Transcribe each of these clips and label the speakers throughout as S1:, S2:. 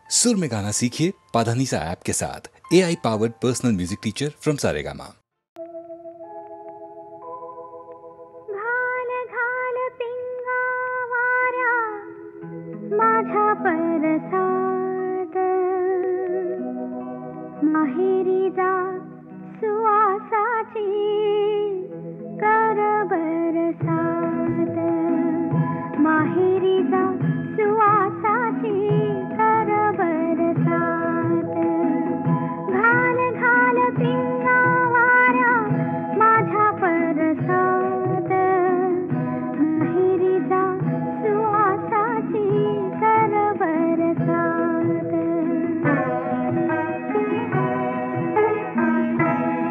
S1: सुर में गाना सीखिए पाधानीसा ऐप के साथ। AI powered personal music teacher from Saregama.
S2: माझा परसाद माहेरीचा सुवासाची कर बरसात माहेरीचा सुवासाची कर बरसात घाल घाल पिंगा वाऱ्या माझा परसाद माहेरीचा सुवासाची कर बरसात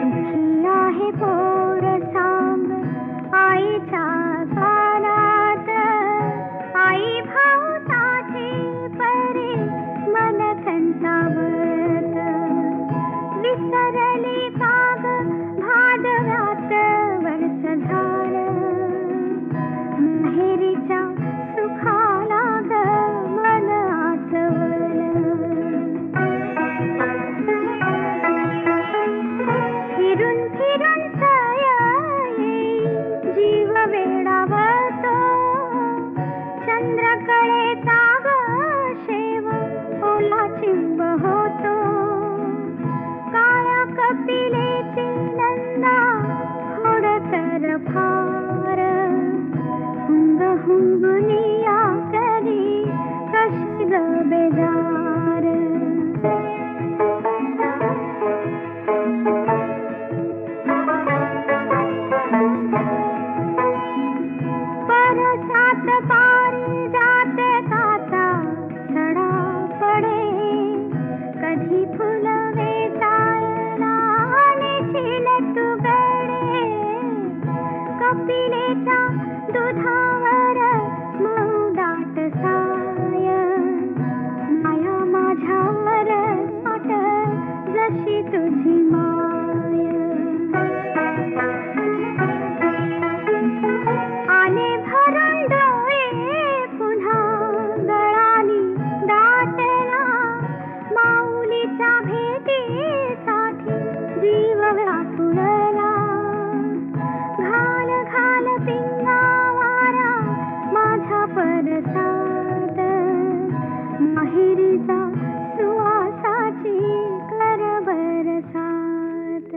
S2: सुखी आहे पोर सांग आईच्या गाण्यात आई भाऊसाठी परी मन कंटावत विसरली काग भादव्यात वर्ष झालं माहेरीच्या सुखाला ग मन आचवलं फिरून फिरून सयाई जीव वेडावतो चंद्रकळेचा ग शेव ओला चिंब होतो काळ्या कपिलेची नंदा होडकर फार हुंग हुंगुनिया करी कशी ग बेजार परसात पारिजात काचा सडा पडे कधी फुल वेचायला नेशील तू गडे कपिलेच्या दुधावर मऊ दाट साय माया माझ्यावर वाट जशी तुझी माय आले भरून डोळे पुन्हा गळाली दाटला माऊलीच्या भेटीसाठी जीव व्याकुळला घाल घाल पिंगा वारा माझा परसाद माहेरीचा सुवासाची कर बरसात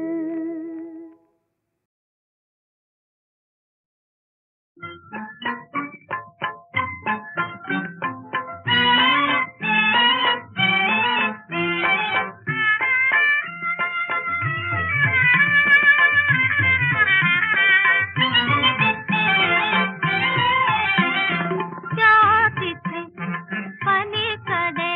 S2: त्या तिथे पलीकडे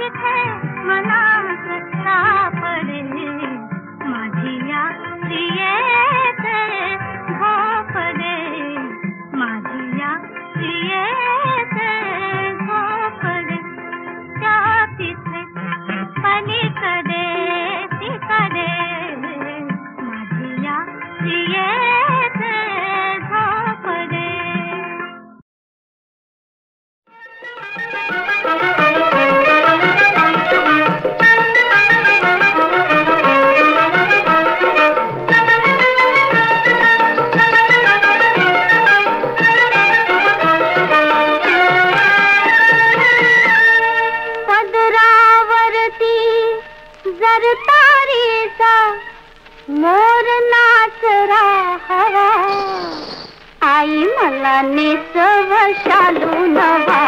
S2: तिथे मनात सापडे माझी या प्रियेचे झोपडे माझी या प्रियेचे झोपडे त्या तिथे पलीकडे तिकडे माझी या प्रियेचे झोपडे. मोर नाचरा हवा आई मला नेसव शालू नवा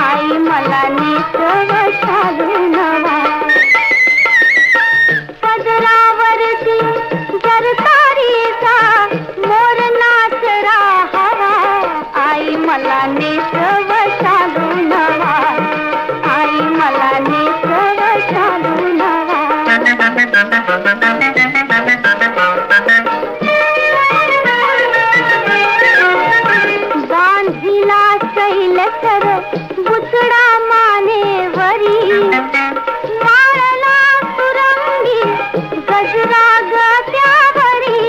S2: आई मला नेसव शालू नवा पदरावरती जरतारीचा मोर नाचरा हवा आई मला नेसव शालू नवा आई मला नेसव शालू नवा. गांधीला शैलसर बुचडा मानेवरी माळला सुरंगी गजरा गत्यावरी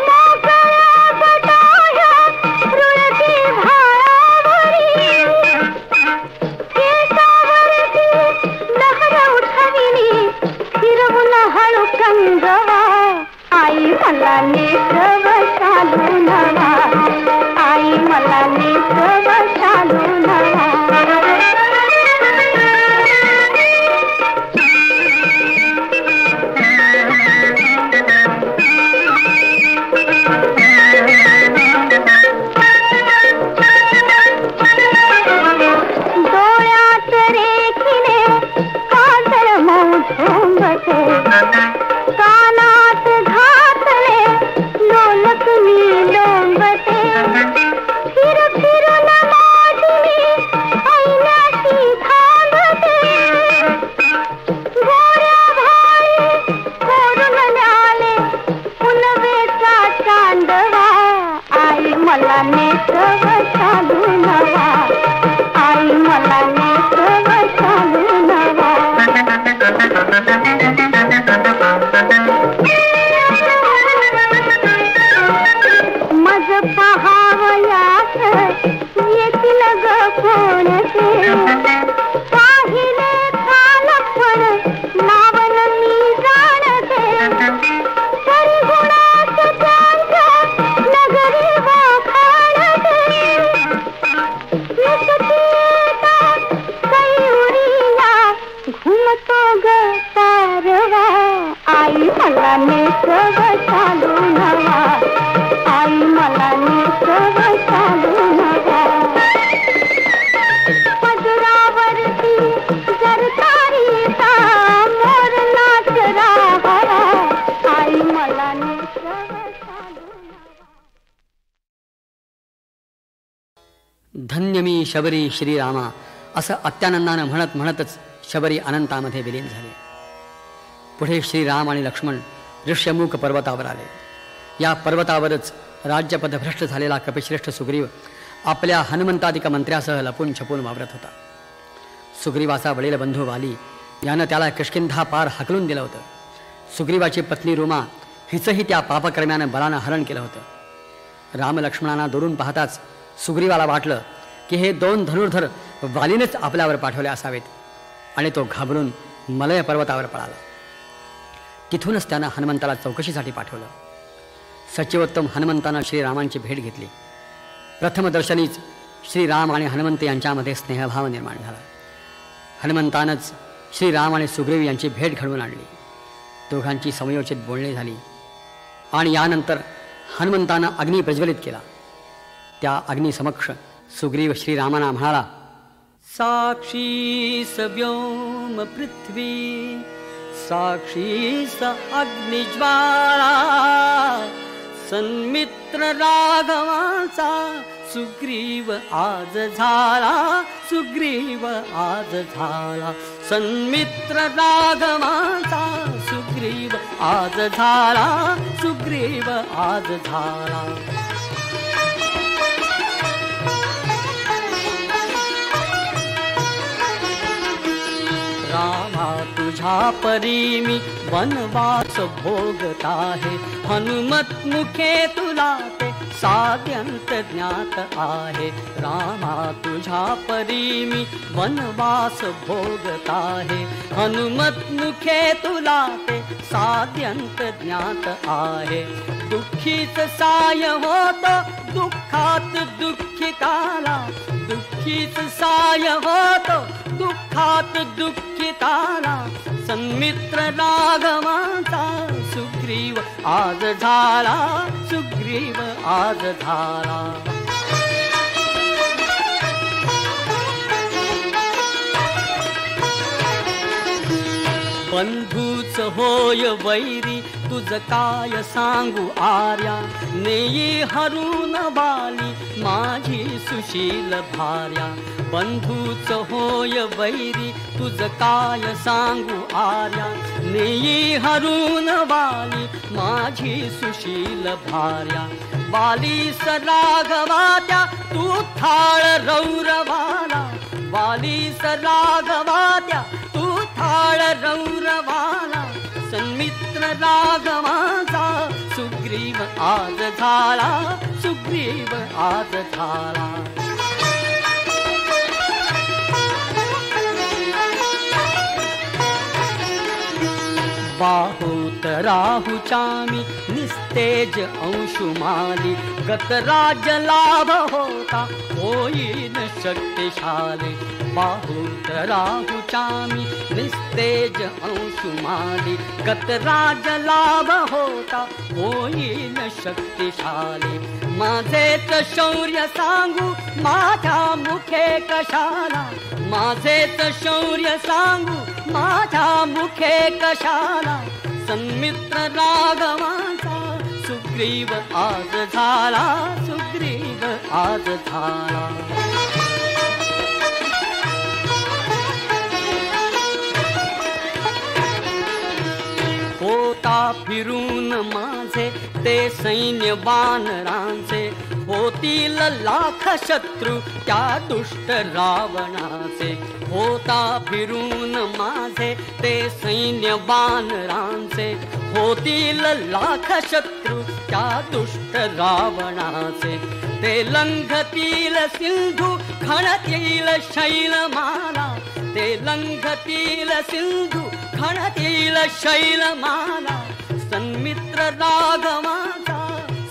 S2: मोकळ्या बटाया रुळती भाळावरी केसावरती लहर उठविली फिरवून हळू कंगवा आई मला नेसव शालू नवा आई मला नेसव शालू नवा. डोळ्यात रेखिले काजळ मऊ झोंबते कानात घातले लोलक मी लोंबते फिर फिरून माझी ऐनाशी थांबते गोऱ्या भाई कोरून न्याले पुनवेचा चांदवा आई मला नेसव शालू नवा आई मला नेसव शालू नवा. मज पहावयास येतील ग कोणते पाहिले कालपण नावन मी जाणते तरी गुणात त्यांच्या नगरी वाखाणते नुसतीता कैउरीला घुमतो ग तारवा आई मला नेसव शालू नवा आई मला नेसव शालू नवा. पदरावरती जरतारीचा मोर नाचरा हवा आई मला नेसव शालू नवा.
S3: धन्य मी शबरी श्रीरामा असं अत्यानंदानं म्हणत म्हणतच शबरी अनंतामध्ये विलीन झाले. पुढे श्रीराम आणि लक्ष्मण ऋष्यमुख पर्वतावर आले. या पर्वतावरच राज्यपदभ्रष्ट झालेला कपिश्रेष्ठ सुग्रीव आपल्या हनुमंतादिक मंत्र्यासह लपून छपून वावरत होता. सुग्रीवाचा वडील बंधू वाली यानं त्याला किष्किंधा पार हाकलून दिलं होतं. सुग्रीवाची पत्नी रुमा हिचंही त्या पापकर्म्यानं बलानं हरण केलं होतं. रामलक्ष्मणांना दुरून पाहताच सुग्रीवाला वाटलं की हे दोन धनुर्धर वालीनेच आपल्यावर पाठवले असावेत आणि तो घाबरून मलय पर्वतावर पळाला. तिथूनच त्यानं हनुमंताला चौकशीसाठी पाठवलं. सचिवोत्तम हनुमंतानं श्रीरामांची भेट घेतली. प्रथमदर्शनीच श्रीराम आणि हनुमंत यांच्यामध्ये स्नेहभाव निर्माण झाला. हनुमंतानंच श्रीराम आणि सुग्रीव यांची भेट घडवून आणली. दोघांची समयोचित बोलणी झाली आणि यानंतर हनुमंतानं अग्नी प्रज्वलित केला. त्या अग्निसमक्ष सुग्रीव श्रीरामांना म्हणाला, साक्षी स व्योम पृथ्वी साक्षी स अग्निज्वाला सन्मित्र राघवाचा सुग्रीव आज झाला, सुग्रीव आज झाला, सन्मित्र राघवाचा सुग्रीव आज झाला, सुग्रीव आज झाला. रामा तुझ्या परी मी वनवास भोगत आहे, हनुमत मुखे तुला ते साध्यंत ज्ञात आहे. रामा तुझ्या परी मी वनवास भोगत आहे, हनुमत मुखे तुला ते साध्यंत ज्ञात आहे. दुःखीच साय होत दुःखात दुःखिताला, दुःखीच साय होत दुःखात दुःखिताला, सन्मित्र राघवाचा सुग्रीव आज झाला, सुग्रीव आज झाला. बंधूच होय वैरी तुझ काय सांगू आर्या, नेई हरून बाली माझी सुशील भार्या. बंधूच होय वैरी तुझ काय सांगू आर्या, नेई हरून बाली माझी सुशील भार्या. बालीस राघवात्या तू थाळ रौरवाला, बालीस राघवात्या तू थाळ रौरवाला, सन्मित्र राघवाचा सुग्रीव आज झाला, सुग्रीव आज झाला. बाहुत राहुचामी निस्तेज अंशुमाली, गतराज लाभ होता होईन शक्तिशाली. बाहुत राहुचामी निस्तेज अंशुमाली, गतराज लाभ होता होईन शक्तिशाली. माझेच शौर्य सांगू माझ्या मुखे कशाला, माझेच शौर्य सांगू माझ्या मुखे कशाला, सन्मित्र राघवाचा सुग्रीव आज झाला, सुग्रीव आज झाला. होता फिरून माझे ते सैन्य वानरांचे, होतील लाख शत्रू त्या दुष्ट रावणाचे. होता फिरून माझे ते सैन्य वानरांचे, होतील लाख शत्रू त्या दुष्ट रावणाचे. ते लंघतील सिंधू खणतील शैलमाला, ते लंघतील सिंधू खणतील शैलमाला, सन्मित्र राघवाचा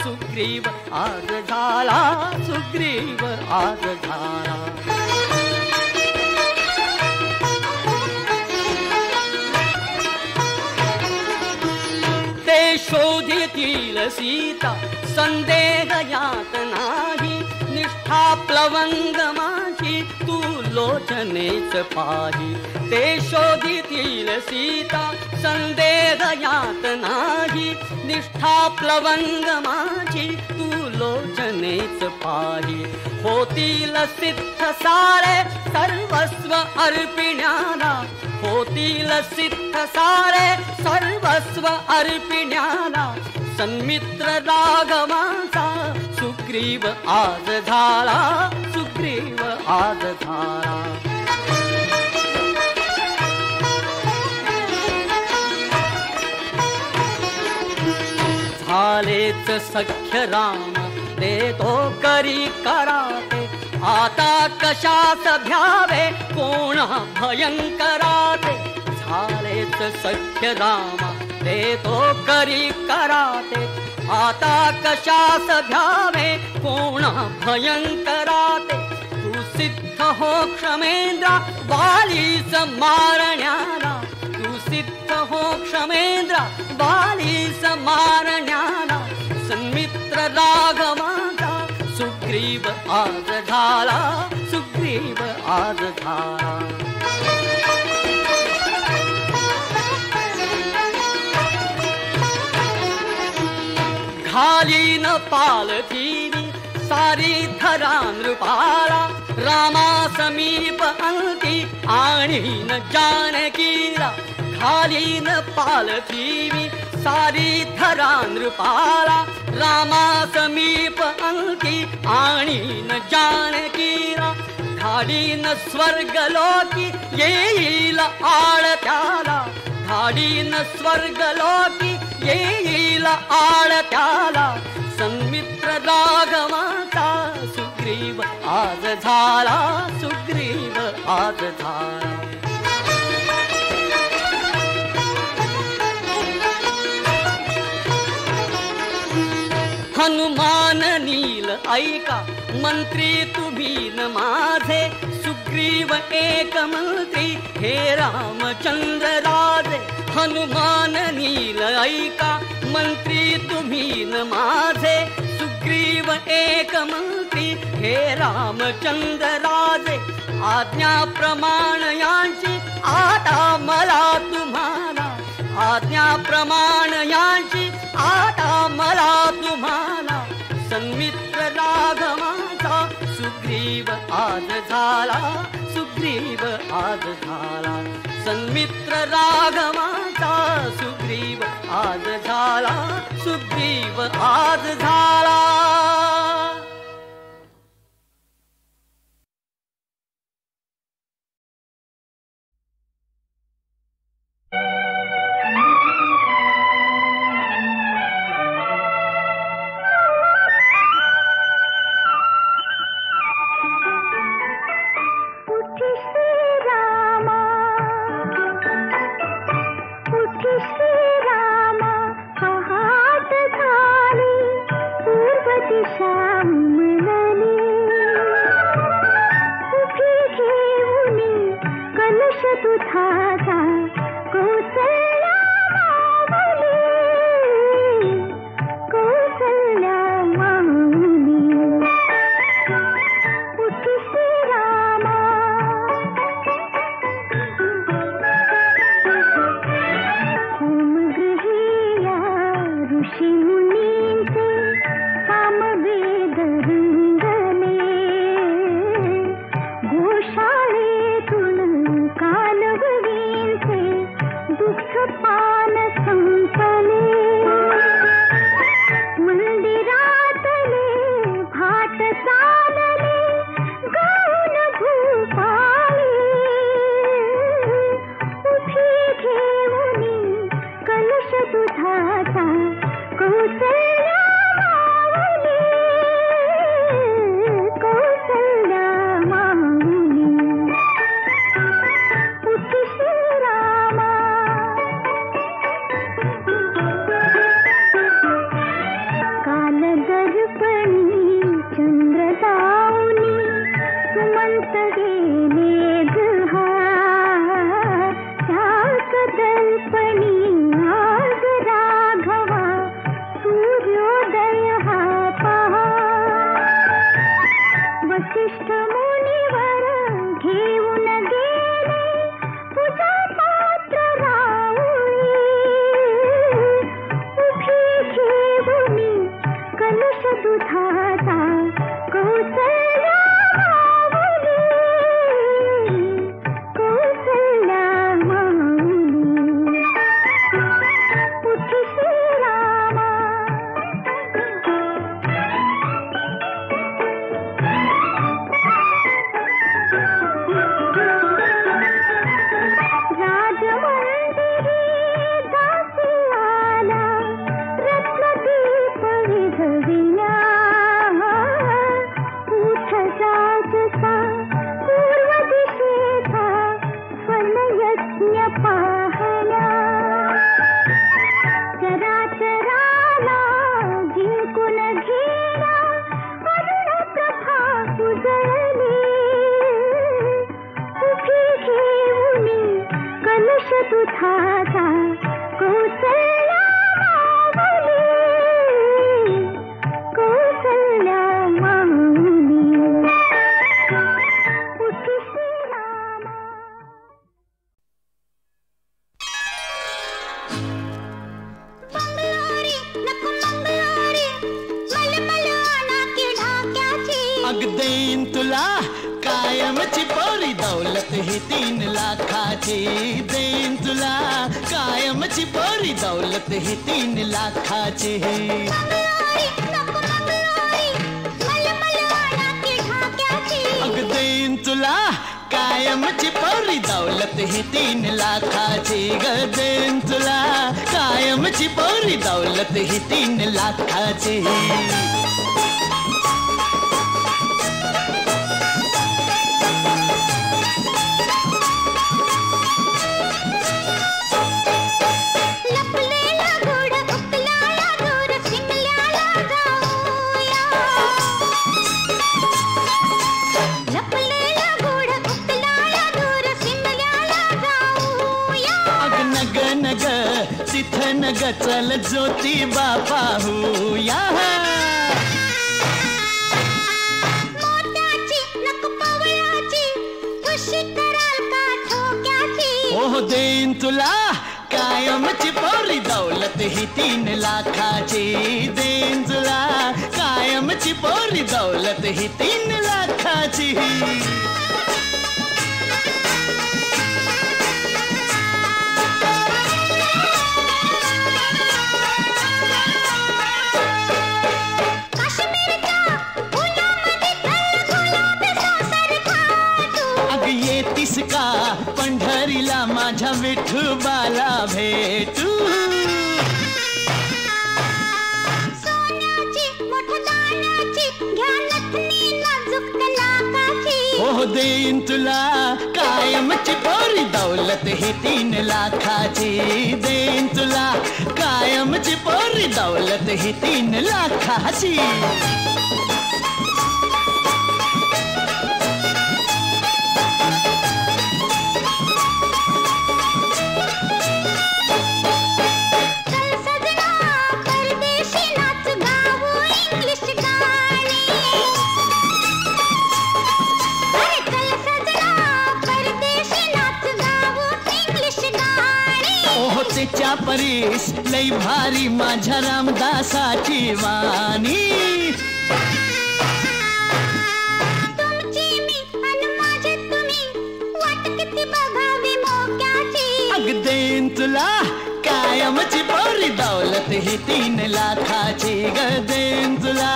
S3: सुग्रीव आज झाला, सुग्रीव आज झाला. ते शोधितील सीता संदेह यात नाही, निष्ठा प्लवंग माझी तू लोचनेच पाही. ते शोधितील सीता संदेह यात नाही, निष्ठा प्लवंग माझी तू लोचनेच पाही. होतील सिद्ध सारे सर्वस्व अर्पिण्याला, होतील सिद्ध सारे सर्वस्व अर्पिण्याला, सन्मित्र राघवाचा सुग्रीव आज झाला, सुग्रीव आज झाला. झालेच सख्य राम देतो करी कराते, आता कशास भ्यावे कोण भयंकराते. झालेच सख्य राम देतो करी कराते, आता कशास भ्यावे कोण भयंकराते. तू सिद्ध हो क्षमेंद्रा वालीस मारण्याला, तू सिद्ध हो क्षमेंद्रा वालीस मारण्याला, सन्मित्र राघवाचा सुग्रीव आज झाला, सुग्रीव आज झाला. घालीन पालथीनी सारी धरा नृपाला रामा समीप अंती आणीन जानकीला घालीन पालखीवी सारी धरा नृपाला रामा समीप अंती आणीन जानकीला धाडीन स्वर्गलोकी येईल आळत्याला धाडीन स्वर्गलोकी येईल आळत्याला सन्मित्र राघवाचा सुग्रीव आज झाला सुग्रीव आज झाला हनुमान नील ऐका मंत्री तुम्ही न माझे सुग्रीव एक मंत्री हे रामचंद्र राजे हनुमान नील ऐका मंत्री तुम्ही न माझे सुग्रीव एक मंत्री हे रामचंद्र राजे आज्ञा प्रमाण यांची आता मला तुम्हाला आज्ञा प्रमाण यांची आता मला तुम्हाला सन्मित्र राघवाचा सुग्रीव आज झाला सुग्रीव आज झाला सन्मित्र राघवाचा सुग्रीव आज झाला सुग्रीव आज झाला
S2: मंगलोरी नको मंगलोरी मल मल आना की ढाक्या
S4: अग देईन तुला कायमची पोरी दौलत ही 3 लाखाची. देईन तुला कायमची पोरी दौलत ही 3 लाखाची. अग देईन तुला कायमची पोरी दौलत ही 3 लाखाची. ग देईन तुला कायमची पोरी दौलत ही 3 लाखाची. तिथं नग चल ज्योतिबा पाहूया. हो देईन तुला कायमची पोरी दौलत ही 3 लाखाची. देईन तुला कायमची पोरी दौलत ही 3 लाखाची. का पंढरीला माझ्या विठोबाला भेटू. हो देईन तुला कायमची पोरी दौलत ही 3 लाखाची. देईन तुला कायमची पोरी दौलत ही 3 लाखाची. त्याच्या परीस लई भारी माझ्या रामदासाची वाणी.
S2: तुमची मी आणि माझे तुम्ही वाट किती बघावी मोक्याची.
S4: अग देईन तुला कायमची पोरी दौलत ही 3 लाखाची. ग देईन तुला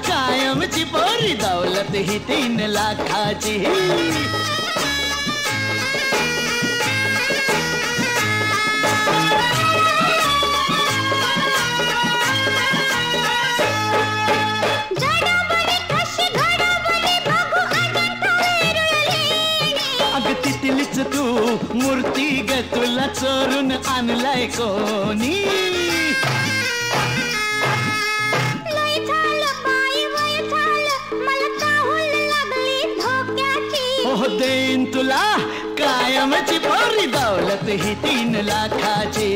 S4: कायमची पोरी दौलत ही 3 लाखाची. तिथलीच तू मूर्ती ग तुला चोरून आणलाय कोणी.
S2: लय झालं बाई वय झालं मला काहूल लागली धोक्याची.
S4: हो देईन तुला कायमची पोरी दौलत ही 3 लाखाची.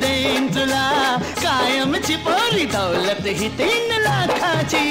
S4: देईन तुला कायमची पोरी दौलत ही 3 लाखाची.